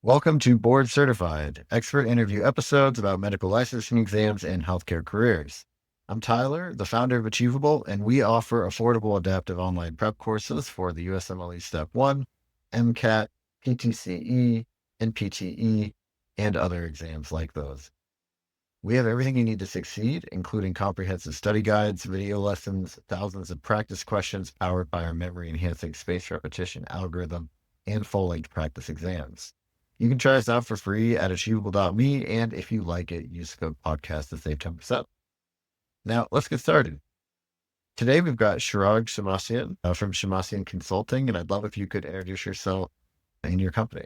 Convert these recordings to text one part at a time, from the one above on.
Welcome to Board Certified, expert interview episodes about medical licensing exams and healthcare careers. I'm Tyler, the founder of Achievable, and we offer affordable adaptive online prep courses for the USMLE Step 1, MCAT, PTCE, NPTE, and other exams like those. We have everything you need to succeed, including comprehensive study guides, video lessons, thousands of practice questions powered by our memory-enhancing spaced repetition algorithm, and full-length practice exams. You can try us out for free at achievable.me, and if you like it, use the code podcast to save 10%. Now, let's get started. Today, we've got Shirag Shemmassian from Shemmassian Consulting, and I'd love if you could introduce yourself and your company.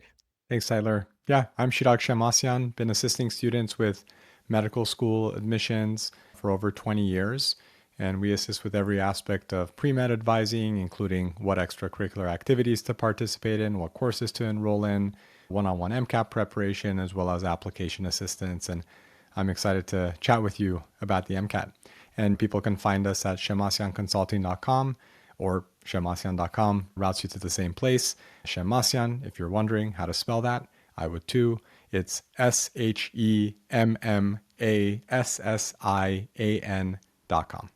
Thanks, Tyler. Yeah, I'm Shirag Shemmassian, been assisting students with medical school admissions for over 20 years, and we assist with every aspect of pre-med advising, including what extracurricular activities to participate in, what courses to enroll in, one-on-one MCAT preparation, as well as application assistance. And I'm excited to chat with you about the MCAT. And people can find us at shemmassianconsulting.com or shemmassian.com, routes you to the same place. Shemmassian, if you're wondering how to spell that, I would too. It's SHEMMASSIAN.com.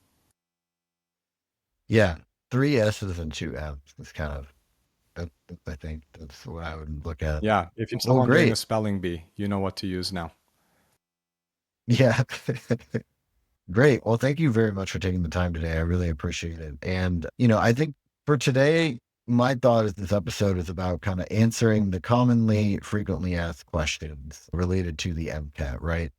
Yeah, 3 S's and 2 M's is kind of, I think that's what I would look at. Yeah, if you're Oh, someone doing a great. spelling bee, you know what to use now. Yeah. Great. Well, thank you very much for taking the time today. I really appreciate it. And, I think for today, my thought is this episode is about kind of answering the commonly, frequently asked questions related to the MCAT, right?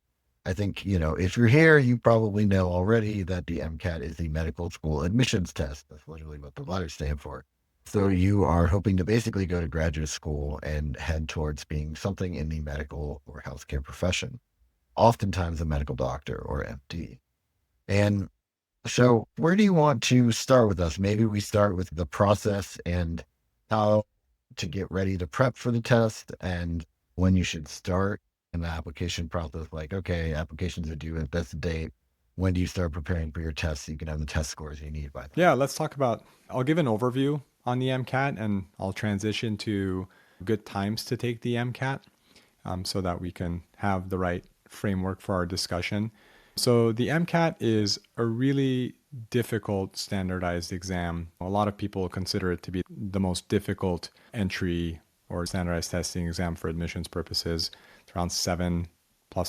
I think, if you're here, you probably know already that the MCAT is the medical school admissions test. That's literally what the letters stand for. So you are hoping to basically go to graduate school and head towards being something in the medical or healthcare profession, oftentimes a medical doctor or MD. And so where do you want to start with us? Maybe we start with the process and how to get ready to prep for the test and when you should start in the application process. Like, okay, applications are due at this date. When do you start preparing for your test so you can have the test scores you need by then? Yeah, let's talk about, I'll give an overview on the MCAT and I'll transition to good times to take the MCAT so that we can have the right framework for our discussion. So the MCAT is a really difficult standardized exam. A lot of people consider it to be the most difficult entry or standardized testing exam for admissions purposes. It's around 7+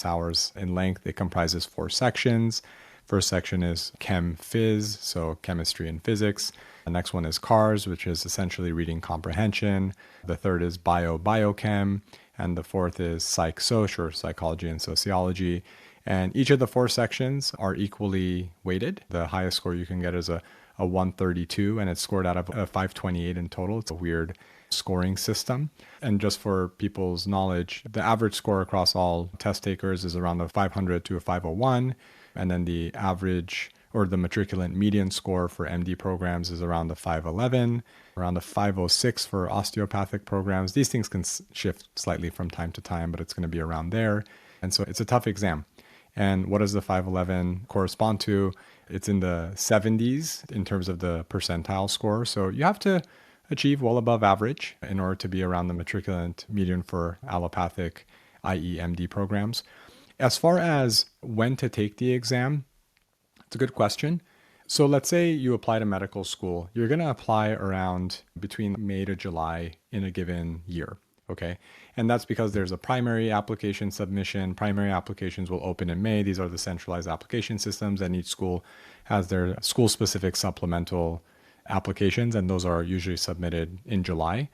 hours in length. It comprises 4 sections. First section is Chem Phys, so chemistry and physics. The next one is CARS, which is essentially reading comprehension. The third is Biochem. And the fourth is Psych-Soc, or psychology and sociology. And each of the 4 sections are equally weighted. The highest score you can get is a 132, and it's scored out of a 528 in total. It's a weird scoring system. And just for people's knowledge, the average score across all test takers is around a 500 to a 501. And then the average or the matriculant median score for MD programs is around the 511, around the 506 for osteopathic programs. These things can shift slightly from time to time, but it's going to be around there. And so it's a tough exam. And what does the 511 correspond to? It's in the 70s in terms of the percentile score. So you have to achieve well above average in order to be around the matriculant median for allopathic, i.e. MD programs. As far as when to take the exam, it's a good question. So let's say you apply to medical school. You're going to apply around between May to July in a given year. Okay. And that's because there's a primary application submission. Primary applications will open in May. These are the centralized application systems, and each school has their school-specific supplemental applications, and those are usually submitted in July.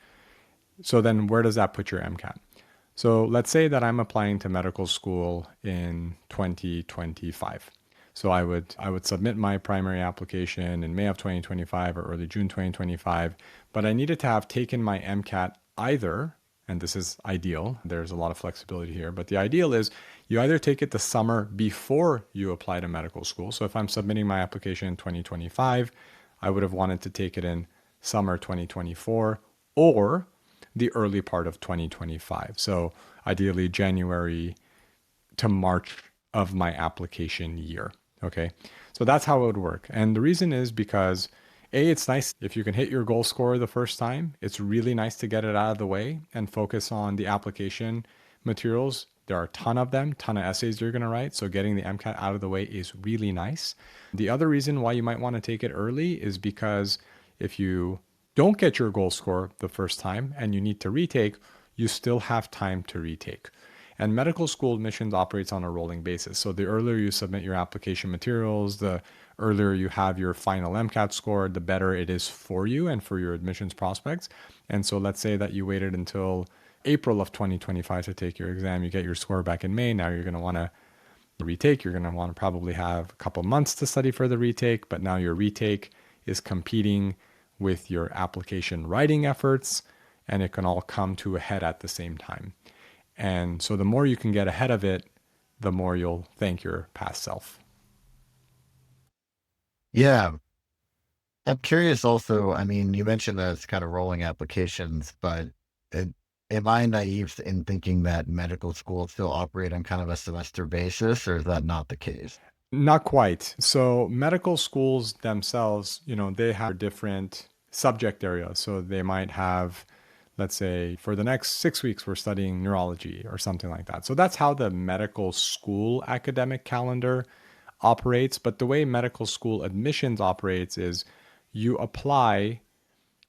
So then where does that put your MCAT? So let's say that I'm applying to medical school in 2025. So I would submit my primary application in May of 2025 or early June 2025, but I needed to have taken my MCAT either, and this is ideal, there's a lot of flexibility here, but the ideal is you either take it the summer before you apply to medical school. So if I'm submitting my application in 2025, I would have wanted to take it in summer 2024 or the early part of 2025. So ideally January to March of my application year. Okay. So that's how it would work. And the reason is because It's nice if you can hit your goal score the first time. It's really nice to get it out of the way and focus on the application materials. There are a ton of them, ton of essays you're going to write. So getting the MCAT out of the way is really nice. The other reason why you might want to take it early is because if you don't get your goal score the first time and you need to retake, you still have time to retake. And medical school admissions operates on a rolling basis. So the earlier you submit your application materials, the earlier you have your final MCAT score, the better it is for you and for your admissions prospects. And so let's say that you waited until April of 2025 to take your exam, you get your score back in May. Now you're going to want to retake. You're going to want to probably have a couple months to study for the retake, but now your retake is competing with your application writing efforts, and it can all come to a head at the same time. And so the more you can get ahead of it, the more you'll thank your past self. Yeah. I'm curious also, I mean, you mentioned that it's kind of rolling applications, but it, am I naive in thinking that medical schools still operate on kind of a semester basis, or is that not the case? Not quite. So medical schools themselves, they have different subject areas. So they might have, let's say, for the next 6 weeks, we're studying neurology or something like that. So that's how the medical school academic calendar operates. But the way medical school admissions operates is you apply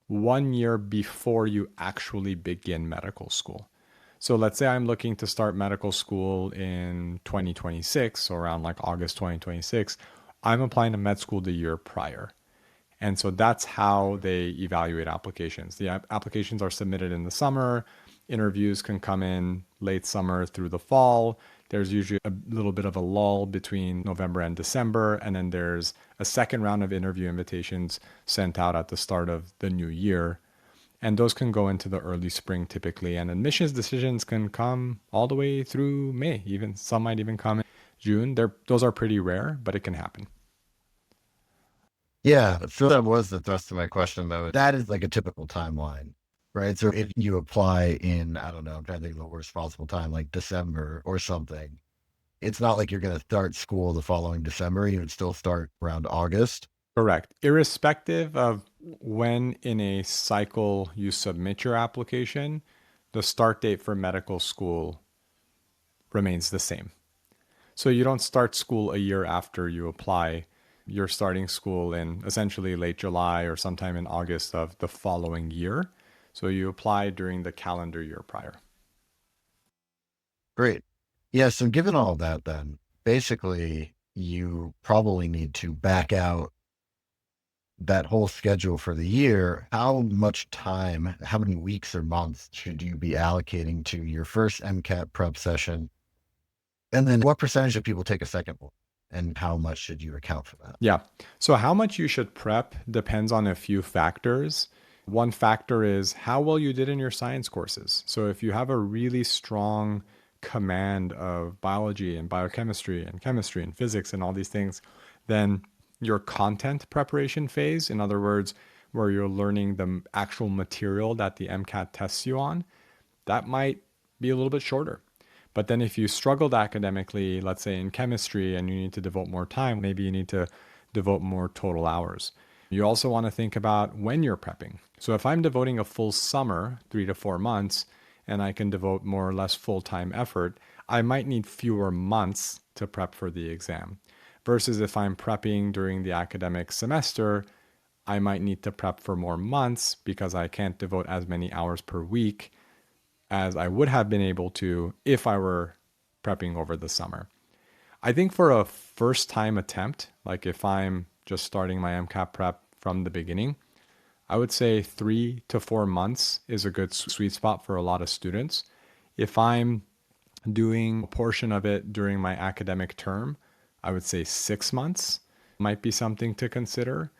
1 year before you actually begin medical school. So let's say I'm looking to start medical school in 2026, so around like August 2026. I'm applying to med school the year prior. And so that's how they evaluate applications. The applications are submitted in the summer. Interviews can come in late summer through the fall. There's usually a little bit of a lull between November and December. And then there's a second round of interview invitations sent out at the start of the new year. And those can go into the early spring typically. And admissions decisions can come all the way through May. Even some might even come in June. Those are pretty rare, but it can happen. Yeah, so that was the thrust of my question, though. That is like a typical timeline, right? So if you apply in, I don't know, I'm trying to think of the worst possible time, like December or something, it's not like you're going to start school the following December. You would still start around August. Correct. Irrespective of when in a cycle you submit your application, the start date for medical school remains the same. So you don't start school a year after you apply. You're starting school in essentially late July or sometime in August of the following year. So you apply during the calendar year prior. Great. Yeah, so given all of that, then basically you probably need to back out that whole schedule for the year. How much time, how many weeks or months should you be allocating to your first MCAT prep session? And then what percentage of people take a second one? And how much should you account for that? Yeah. So how much you should prep depends on a few factors. One factor is how well you did in your science courses. So if you have a really strong command of biology and biochemistry and chemistry and physics and all these things, then your content preparation phase, in other words, where you're learning the actual material that the MCAT tests you on, that might be a little bit shorter. But then if you struggled academically, let's say in chemistry, and you need to devote more time, maybe you need to devote more total hours. You also want to think about when you're prepping. So if I'm devoting a full summer, 3 to 4 months, and I can devote more or less full-time effort, I might need fewer months to prep for the exam. Versus if I'm prepping during the academic semester, I might need to prep for more months because I can't devote as many hours per week as I would have been able to if I were prepping over the summer. I think for a first time attempt, like if I'm just starting my MCAT prep from the beginning, I would say 3 to 4 months is a good sweet spot for a lot of students. If I'm doing a portion of it during my academic term, I would say 6 months might be something to consider.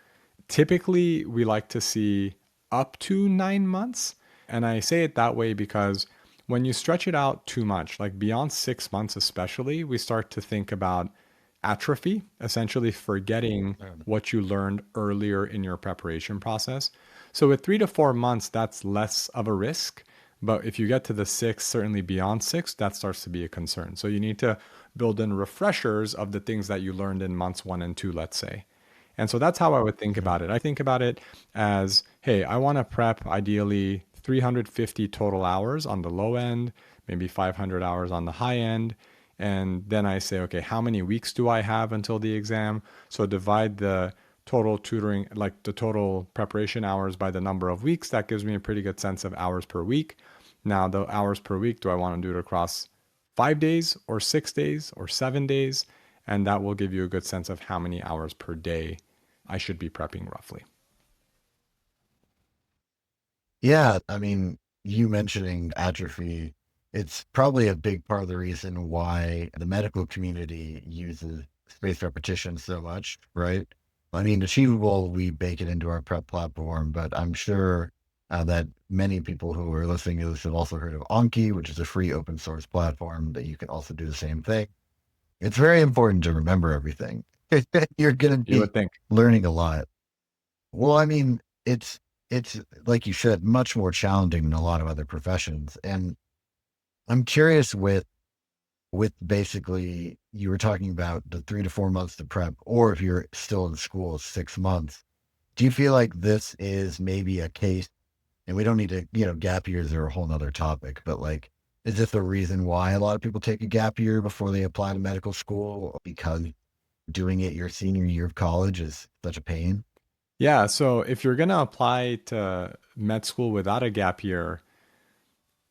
Typically, we like to see up to 9 months. And I say it that way because when you stretch it out too much, like beyond 6 months especially, we start to think about atrophy, essentially forgetting what you learned earlier in your preparation process. So with 3 to 4 months, that's less of a risk. But if you get to the 6, certainly beyond 6, that starts to be a concern. So you need to build in refreshers of the things that you learned in months 1 and 2, let's say. And so that's how I would think about it. I think about it as, hey, I want to prep ideally 350 total hours on the low end, maybe 500 hours on the high end. And then I say, okay, how many weeks do I have until the exam? So divide the total tutoring, like the total preparation hours by the number of weeks. That gives me a pretty good sense of hours per week. Now, the hours per week, do I want to do it across 5 days or 6 days or 7 days? And that will give you a good sense of how many hours per day I should be prepping roughly. Yeah, I mean, you mentioning atrophy, it's probably a big part of the reason why the medical community uses spaced repetition so much, right? I mean, Achievable, we bake it into our prep platform, but I'm sure that many people who are listening to this have also heard of Anki, which is a free open source platform that you can also do the same thing. It's very important to remember everything. You're going to You be would think. learning a lot. Well, I mean, it's like you said, much more challenging than a lot of other professions. And I'm curious with basically you were talking about the 3 to 4 months to prep, or if you're still in school, 6 months. Do you feel like this is maybe a case, and we don't need to, gap years are a whole nother topic, but like, is this the reason why a lot of people take a gap year before they apply to medical school because doing it your senior year of college is such a pain? Yeah. So if you're going to apply to med school without a gap year,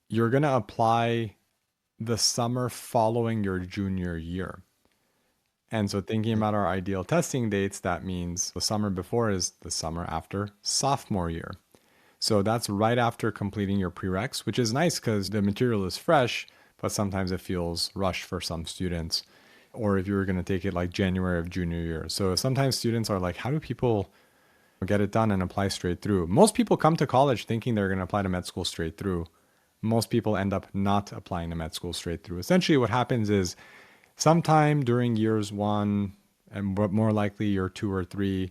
you're going to apply the summer following your junior year. And so thinking about our ideal testing dates, that means the summer before is the summer after sophomore year. So that's right after completing your prereqs, which is nice because the material is fresh, but sometimes it feels rushed for some students. Or if you were going to take it like January of junior year. So sometimes students are like, how do people get it done and apply straight through? Most people come to college thinking they're going to apply to med school straight through. Most people end up not applying to med school straight through. Essentially, what happens is sometime during years one, and more likely year 2 or 3,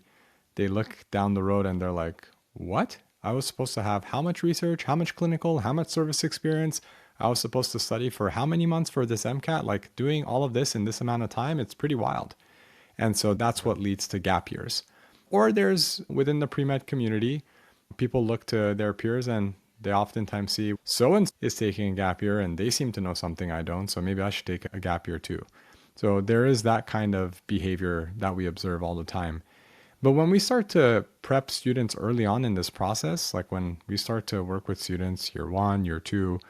they look down the road and they're like, what? I was supposed to have how much research, how much clinical, how much service experience? I was supposed to study for how many months for this MCAT? Like doing all of this in this amount of time, it's pretty wild. And so that's what leads to gap years. Or there's within the pre-med community, people look to their peers and they oftentimes see so and is taking a gap year and they seem to know something I don't, so maybe I should take a gap year too. So there is that kind of behavior that we observe all the time. But when we start to prep students early on in this process, like when we start to work with students year 1, year 2,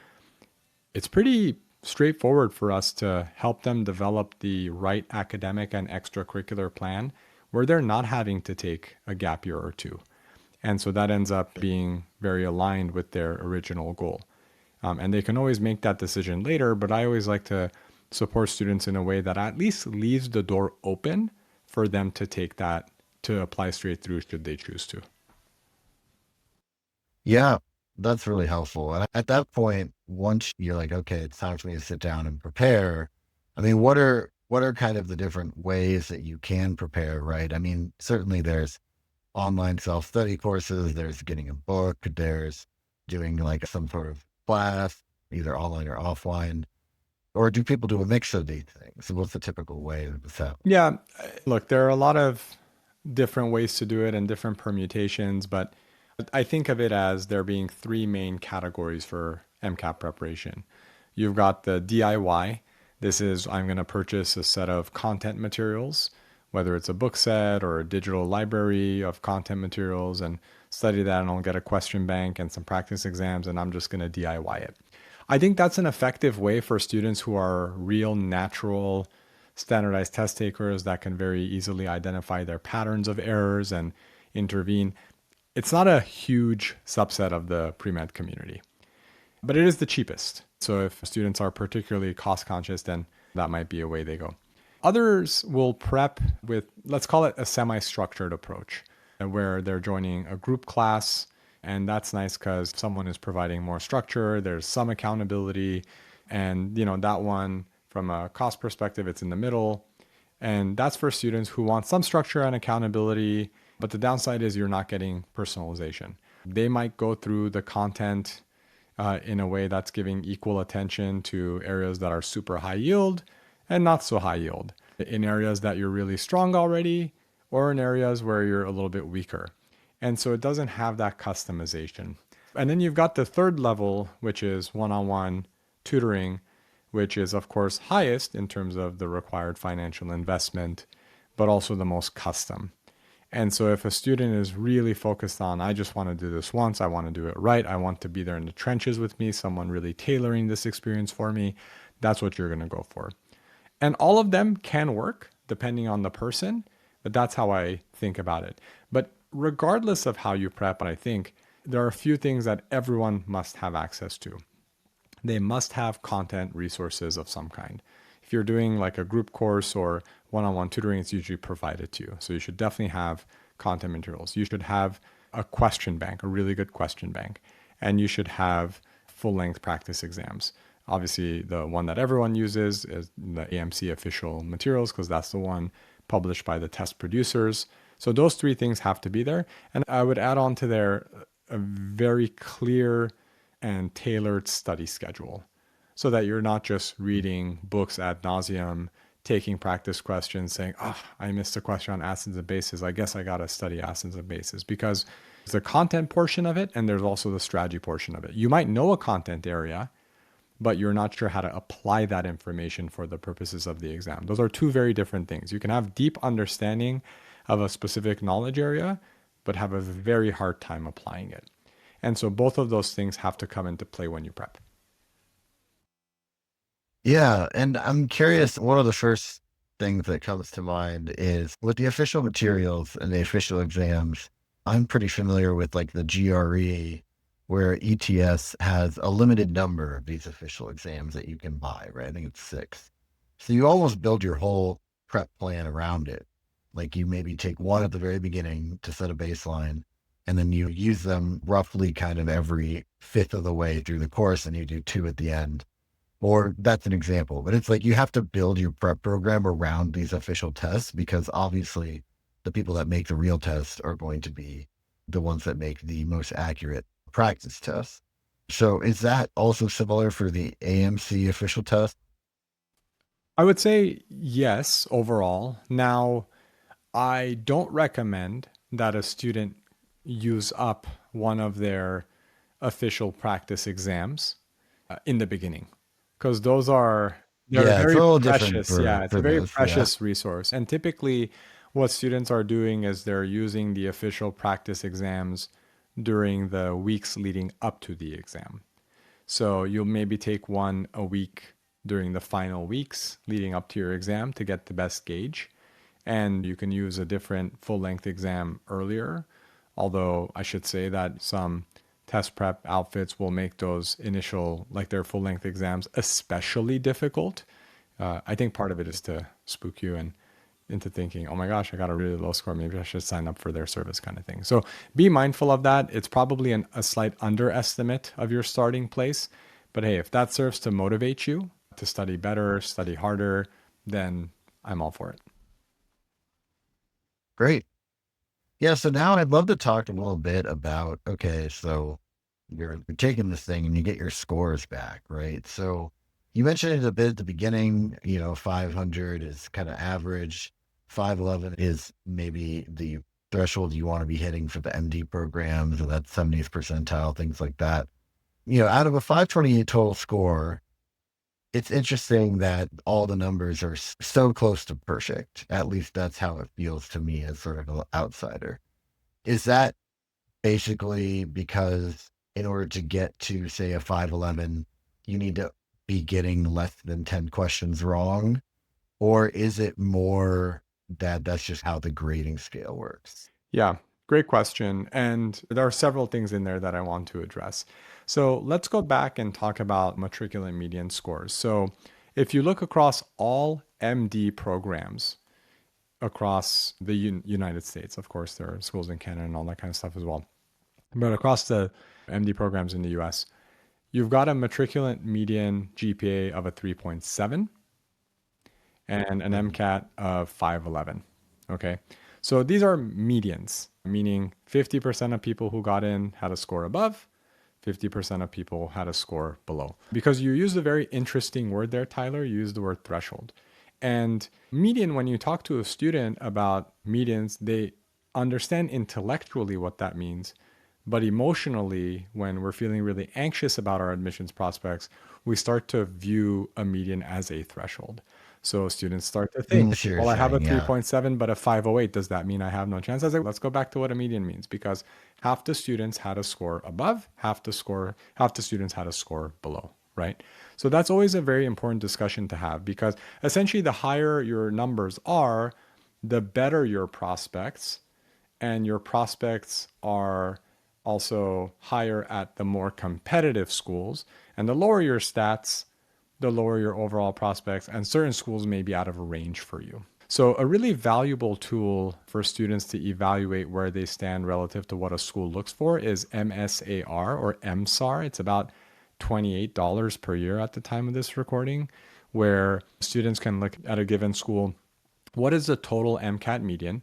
it's pretty straightforward for us to help them develop the right academic and extracurricular plan where they're not having to take a gap year or two. And so that ends up being very aligned with their original goal. And they can always make that decision later, but I always like to support students in a way that at least leaves the door open for them to take that, to apply straight through should they choose to. Yeah, that's really helpful. And at that point, once you're like, okay, it's time for me to sit down and prepare. I mean, what are kind of the different ways that you can prepare, right? I mean, certainly there's online self-study courses, there's getting a book, there's doing like some sort of class, either online or offline. Or do people do a mix of these things? What's the typical way of this happens? Yeah, look, there are a lot of different ways to do it and different permutations, but I think of it as there being 3 main categories for MCAT preparation. You've got the DIY. This is I'm going to purchase a set of content materials, whether it's a book set or a digital library of content materials, and study that, and I'll get a question bank and some practice exams, and I'm just going to DIY it. I think that's an effective way for students who are real natural standardized test takers that can very easily identify their patterns of errors and intervene. It's not a huge subset of the pre-med community, but it is the cheapest. So if students are particularly cost conscious, then that might be a way they go. Others will prep with, let's call it a semi-structured approach, where they're joining a group class. And that's nice because someone is providing more structure, there's some accountability. And, that one, from a cost perspective, it's in the middle. And that's for students who want some structure and accountability. But the downside is you're not getting personalization. They might go through the content in a way that's giving equal attention to areas that are super high yield and not so high yield. In areas that you're really strong already, or in areas where you're a little bit weaker. And so it doesn't have that customization. And then you've got the third level, which is one-on-one tutoring, which is, of course, highest in terms of the required financial investment, but also the most custom. And so if a student is really focused on, I just want to do this once, I want to do it right, I want to be there in the trenches with me, someone really tailoring this experience for me, that's what you're going to go for. And all of them can work depending on the person, but that's how I think about it. But regardless of how you prep, I think there are a few things that everyone must have access to. They must have content resources of some kind. If you're doing like a group course or one-on-one tutoring, it's usually provided to you. So you should definitely have content materials. You should have a question bank, a really good question bank. And you should have full-length practice exams. Obviously, the one that everyone uses is the AAMC official materials because that's the one published by the test producers. So those three things have to be there. And I would add on to there a very clear and tailored study schedule so that you're not just reading books ad nauseum, taking practice questions, saying, oh, I missed a question on acids and bases. I guess I got to study acids and bases, because there's the content portion of it and there's also the strategy portion of it. You might know a content area, but you're not sure how to apply that information for the purposes of the exam. Those are two very different things. You can have deep understanding of a specific knowledge area, but have a very hard time applying it. And so both of those things have to come into play when you prep. Yeah, and I'm curious, one of the first things that comes to mind is with the official materials and the official exams, I'm pretty familiar with like the GRE, where ETS has a limited number of these official exams that you can buy, right? I think it's 6. So you almost build your whole prep plan around it. Like you maybe take one at the very beginning to set a baseline, and then you use them roughly kind of every fifth of the way through the course, and you do 2 at the end. Or that's an example, but it's like you have to build your prep program around these official tests, because obviously the people that make the real tests are going to be the ones that make the most accurate practice tests. So is that also similar for the AMC official test? I would say yes, overall. Now, I don't recommend that a student use up one of their official practice exams in the beginning, because they're Yeah, it's a very little different precious. Yeah, it's for a very those. Yeah. precious resource. And typically what students are doing is they're using the official practice exams during the weeks leading up to the exam. So you'll maybe take one a week during the final weeks leading up to your exam to get the best gauge. And you can use a different full length exam earlier. Although I should say that some test prep outfits will make those initial, like their full length exams, especially difficult. I think part of it is to spook you and into thinking, oh my gosh, I got a really low score. Maybe I should sign up for their service, kind of thing. So be mindful of that. It's probably a slight underestimate of your starting place. But hey, if that serves to motivate you to study better, study harder, then I'm all for it. Great. Yeah. So now I'd love to talk a little bit about, okay, so you're taking this thing and you get your scores back, right? So you mentioned it a bit at the beginning, 500 is kind of average. 511 is maybe the threshold you want to be hitting for the MD program. So that's 70th percentile, things like that. Out of a 528 total score, it's interesting that all the numbers are so close to perfect. At least that's how it feels to me as sort of an outsider. Is that basically because in order to get to, say, a 511, you need to be getting less than 10 questions wrong? Or is it more that that's just how the grading scale works? Yeah, great question. And there are several things in there that I want to address. So let's go back and talk about matriculant median scores. So if you look across all MD programs across the United States, of course, there are schools in Canada and all that kind of stuff as well. But across the MD programs in the US, you've got a matriculant median GPA of a 3.7 and an MCAT of 511. Okay. So these are medians, meaning 50% of people who got in had a score above, 50% of people had a score below. Because you used a very interesting word there, Tyler. You used the word threshold. And median, when you talk to a student about medians, they understand intellectually what that means. But emotionally, when we're feeling really anxious about our admissions prospects, we start to view a median as a threshold. So students start to think, I see what you're well, I have a saying. Yeah. 3.7, but a 508. Does that mean I have no chance? I was like, let's go back to what a median means, because half the students had a score above, half the students had a score below, right? So that's always a very important discussion to have, because essentially the higher your numbers are, the better your prospects, and your prospects are also higher at the more competitive schools. And the lower your stats, the lower your overall prospects, and certain schools may be out of range for you. So, a really valuable tool for students to evaluate where they stand relative to what a school looks for is MSAR or MSAR. It's about $28 per year at the time of this recording, where students can look at a given school. What is the total MCAT median?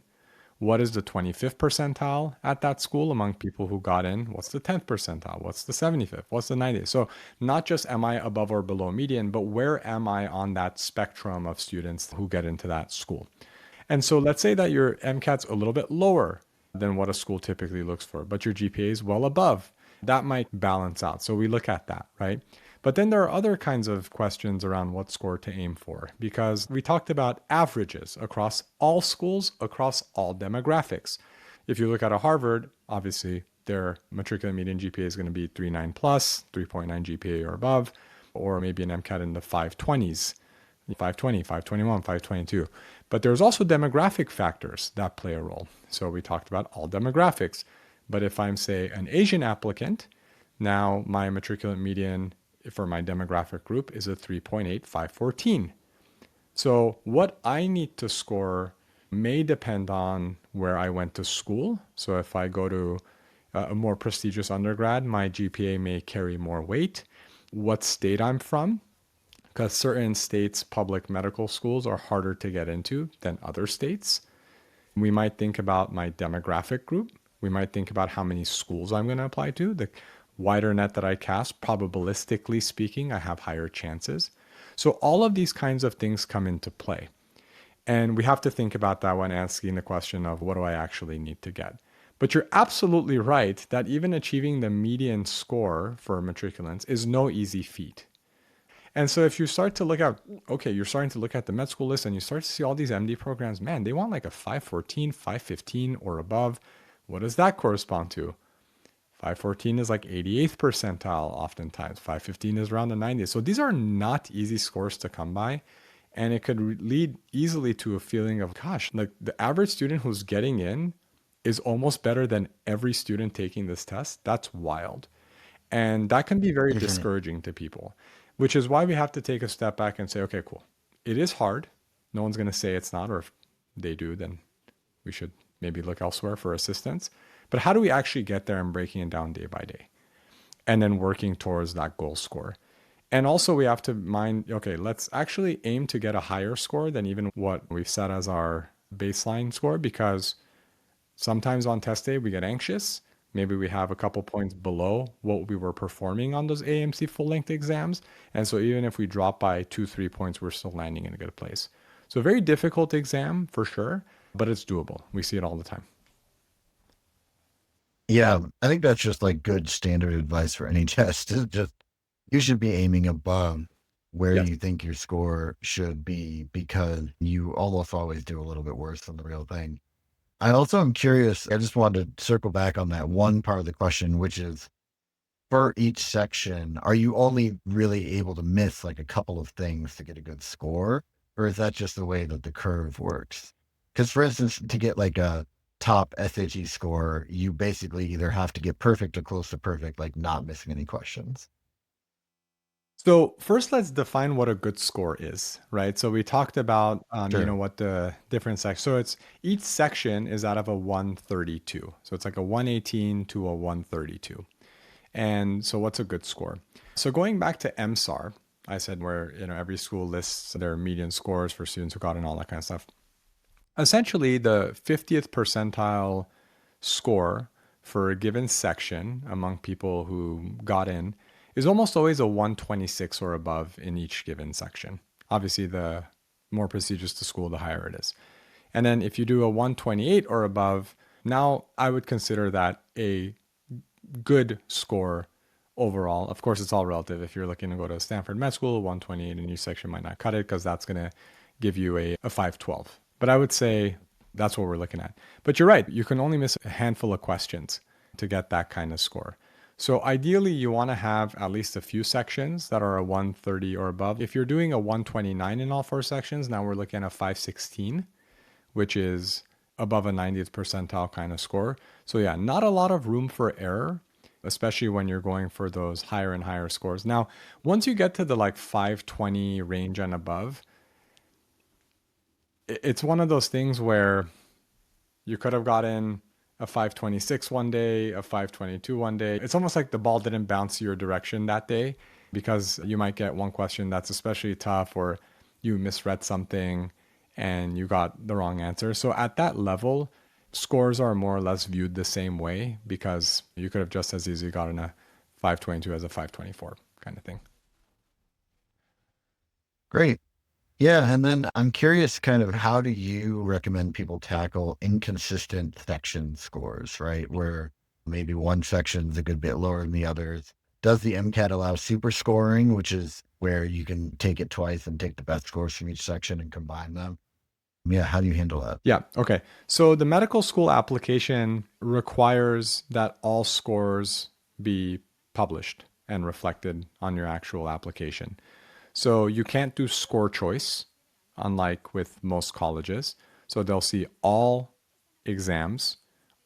What is the 25th percentile at that school among people who got in? What's the 10th percentile? What's the 75th? What's the 90th? So not just am I above or below median, but where am I on that spectrum of students who get into that school? And so let's say that your MCAT's a little bit lower than what a school typically looks for, but your GPA is well above. That might balance out. So we look at that, right? But then there are other kinds of questions around what score to aim for, because we talked about averages across all schools, across all demographics. If you look at a Harvard, obviously their matriculate median GPA is going to be 3.9 plus, 3.9 GPA or above, or maybe an MCAT in the 520s, 520, 521, 522. But there's also demographic factors that play a role. So we talked about all demographics. But if I'm, say, an Asian applicant, now my matriculate median for my demographic group is a 3.8, 514. So what I need to score may depend on where I went to school. So if I go to a more prestigious undergrad, my GPA may carry more weight. What state I'm from, because certain states' public medical schools are harder to get into than other states. We might think about my demographic group. We might think about how many schools I'm going to apply to. The wider net that I cast, probabilistically speaking, I have higher chances. So all of these kinds of things come into play. And we have to think about that when asking the question of what do I actually need to get? But you're absolutely right that even achieving the median score for matriculants is no easy feat. And so if you start to look at, okay, you're starting to look at the med school list and you start to see all these MD programs, man, they want like a 514, 515 or above. What does that correspond to? 514 is like 88th percentile oftentimes. 515 is around the 90th. So these are not easy scores to come by. And it could lead easily to a feeling of, gosh, like the average student who's getting in is almost better than every student taking this test. That's wild. And that can be very Isn't it? discouraging to people, which is why we have to take a step back and say, okay, cool. It is hard. No one's going to say it's not, or if they do, then we should maybe look elsewhere for assistance. But how do we actually get there and breaking it down day by day and then working towards that goal score? And also we have to mind, okay, let's actually aim to get a higher score than even what we've set as our baseline score, because sometimes on test day we get anxious. Maybe we have a couple points below what we were performing on those AAMC full-length exams. And so even if we drop by 2-3 points, we're still landing in a good place. So a very difficult exam for sure, but it's doable. We see it all the time. Yeah, I think that's just like good standard advice for any test. Is just you should be aiming above where Yes. you think your score should be, because you almost always do a little bit worse than the real thing. I also am curious. I just wanted to circle back on that one part of the question, which is for each section, are you only really able to miss like a couple of things to get a good score? Or is that just the way that the curve works? Because, for instance, to get like a top SAT score, you basically either have to get perfect or close to perfect, like not missing any questions. So first, let's define what a good score is, right? So we talked about, Sure. what the different sections. So it's each section is out of a 132. So it's like a 118 to a 132. And so what's a good score? So going back to MSAR, I said where, every school lists their median scores for students who got in, all that kind of stuff. Essentially, the 50th percentile score for a given section among people who got in is almost always a 126 or above in each given section. Obviously, the more prestigious the school, the higher it is. And then if you do a 128 or above, now I would consider that a good score overall. Of course, it's all relative. If you're looking to go to Stanford Med School, 128 in your section might not cut it because that's going to give you a 512. But I would say that's what we're looking at. But you're right. You can only miss a handful of questions to get that kind of score. So ideally, you want to have at least a few sections that are a 130 or above. If you're doing a 129 in all 4 sections, now we're looking at a 516, which is above a 90th percentile kind of score. So yeah, not a lot of room for error, especially when you're going for those higher and higher scores. Now, once you get to the like 520 range and above, it's one of those things where you could have gotten a 526 one day, a 522 one day. It's almost like the ball didn't bounce your direction that day because you might get one question that's especially tough, or you misread something and you got the wrong answer. So at that level, scores are more or less viewed the same way because you could have just as easily gotten a 522 as a 524 kind of thing. Great. Yeah, and then I'm curious kind of how do you recommend people tackle inconsistent section scores, right? Where maybe one section's a good bit lower than the others. Does the MCAT allow super scoring, which is where you can take it twice and take the best scores from each section and combine them? Yeah, how do you handle that? Yeah. Okay. So the medical school application requires that all scores be published and reflected on your actual application. So you can't do score choice, unlike with most colleges. So they'll see all exams,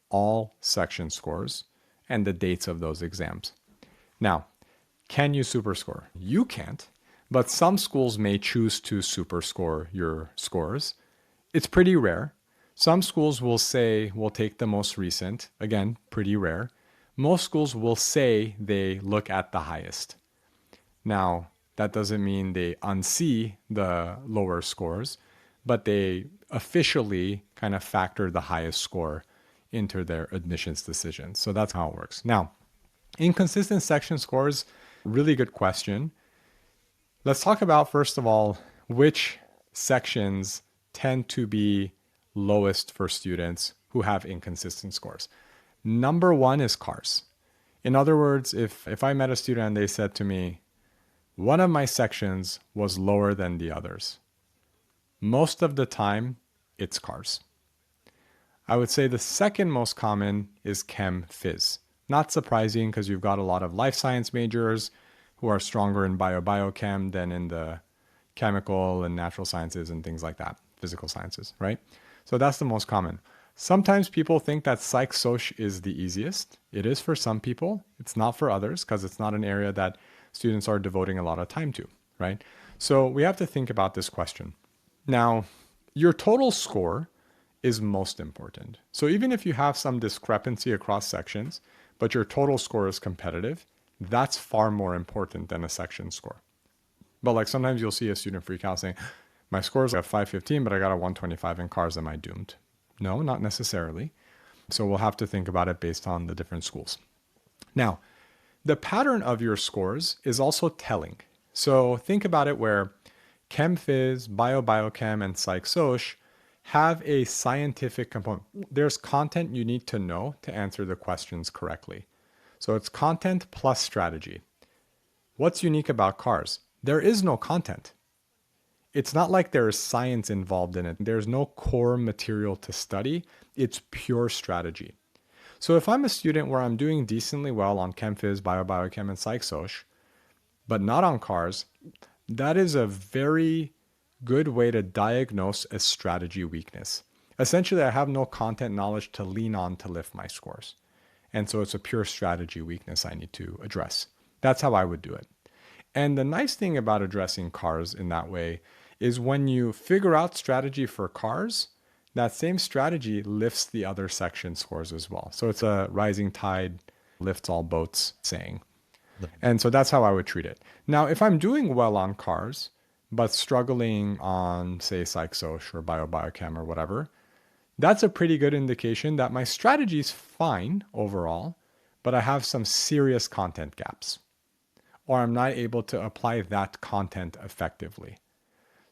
all section scores, and the dates of those exams. Now, can you superscore? You can't, but some schools may choose to superscore your scores. It's pretty rare. Some schools will say, we'll take the most recent. Again, pretty rare. Most schools will say they look at the highest. Now, that doesn't mean they unsee the lower scores, but they officially kind of factor the highest score into their admissions decisions. So that's how it works. Now, inconsistent section scores, really good question. Let's talk about, first of all, which sections tend to be lowest for students who have inconsistent scores. Number one is cars. In other words, if I met a student and they said to me, one of my sections was lower than the others, most of the time it's cars. I would say the second most common is Chem Phys. Not surprising because you've got a lot of life science majors who are stronger in biochem than in the chemical and natural sciences and things like that, physical sciences, right? So that's the most common. Sometimes people think that psych soc is the easiest. It is for some people. It's not for others because it's not an area that students are devoting a lot of time to, right? So we have to think about this question. Now, your total score is most important. So even if you have some discrepancy across sections, but your total score is competitive, that's far more important than a section score. But like sometimes you'll see a student freak out saying, my score is a 515, but I got a 125 in cars. Am I doomed? No, not necessarily. So we'll have to think about it based on the different schools. Now, the pattern of your scores is also telling. So think about it where Chem Phys, Biochem, and Psych Soc have a scientific component. There's content you need to know to answer the questions correctly. So it's content plus strategy. What's unique about cars? There is no content. It's not like there is science involved in it. There's no core material to study. It's pure strategy. So if I'm a student where I'm doing decently well on Chem Phys, Biochem, and Psych Soc, but not on cars, that is a very good way to diagnose a strategy weakness. Essentially, I have no content knowledge to lean on to lift my scores. And so it's a pure strategy weakness I need to address. That's how I would do it. And the nice thing about addressing cars in that way is when you figure out strategy for cars, that same strategy lifts the other section scores as well. So it's a rising tide lifts all boats saying. And so that's how I would treat it. Now, if I'm doing well on cars, but struggling on, say, Psych Soc or Biochem or whatever, that's a pretty good indication that my strategy is fine overall, but I have some serious content gaps, or I'm not able to apply that content effectively.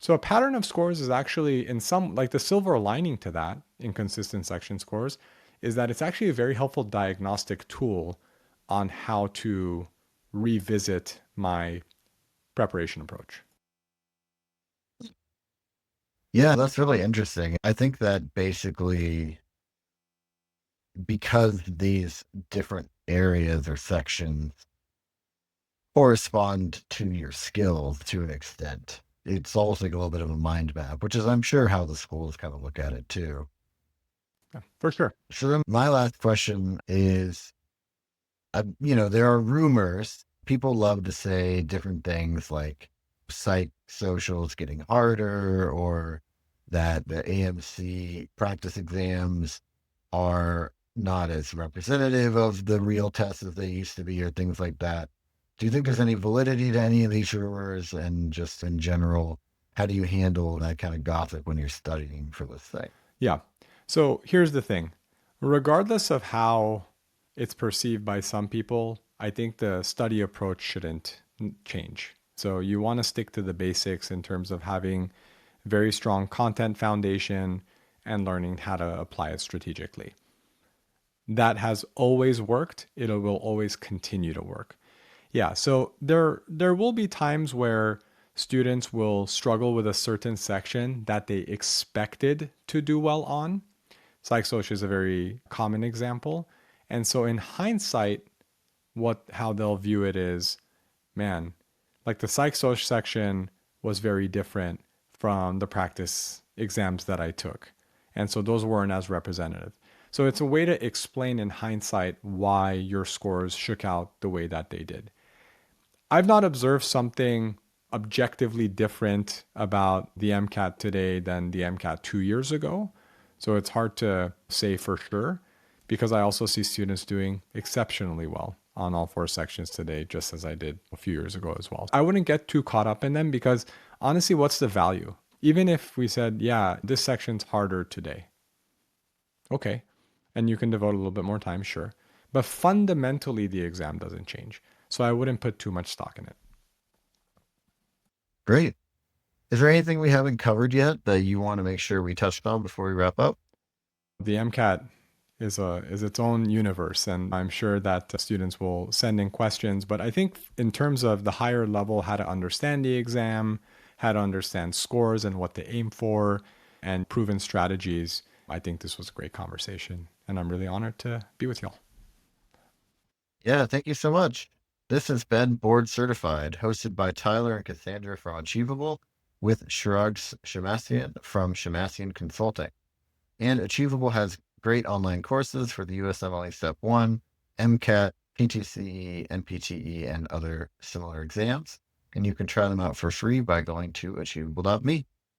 So a pattern of scores is actually in some, like the silver lining to that inconsistent section scores is that it's actually a very helpful diagnostic tool on how to revisit my preparation approach. Yeah, that's really interesting. I think that basically because these different areas or sections correspond to your skills to an extent, it's almost like a little bit of a mind map, which is, I'm sure, how the schools kind of look at it too. Yeah, for sure. So then my last question is, there are rumors. People love to say different things like psych social is getting harder, or that the AMC practice exams are not as representative of the real tests as they used to be, or things like that. Do you think there's any validity to any of these rumors? And just in general, how do you handle that kind of gossip when you're studying for this thing? Yeah. So here's the thing. Regardless of how it's perceived by some people, I think the study approach shouldn't change. So you want to stick to the basics in terms of having very strong content foundation and learning how to apply it strategically. That has always worked. It will always continue to work. Yeah, so there will be times where students will struggle with a certain section that they expected to do well on. Psych-Soc is a very common example. And so in hindsight, how they'll view it is, man, like the Psych-Soc section was very different from the practice exams that I took. And so those weren't as representative. So it's a way to explain in hindsight why your scores shook out the way that they did. I've not observed something objectively different about the MCAT today than the MCAT 2 years ago. So it's hard to say for sure because I also see students doing exceptionally well on all four sections today, just as I did a few years ago as well. I wouldn't get too caught up in them because honestly, what's the value? Even if we said, yeah, this section's harder today. Okay. And you can devote a little bit more time, sure. But fundamentally, the exam doesn't change. So I wouldn't put too much stock in it. Great. Is there anything we haven't covered yet that you want to make sure we touched on before we wrap up? The MCAT is its own universe, and I'm sure that students will send in questions. But I think in terms of the higher level, how to understand the exam, how to understand scores and what to aim for, and proven strategies, I think this was a great conversation, and I'm really honored to be with y'all. Yeah, thank you so much. This has been Board Certified, hosted by Tyler and Cassandra from Achievable, with Shirag Shemmassian from Shemmassian Consulting. And Achievable has great online courses for the USMLE Step 1, MCAT, PTCE, NPTE, and other similar exams. And you can try them out for free by going to achievable.me.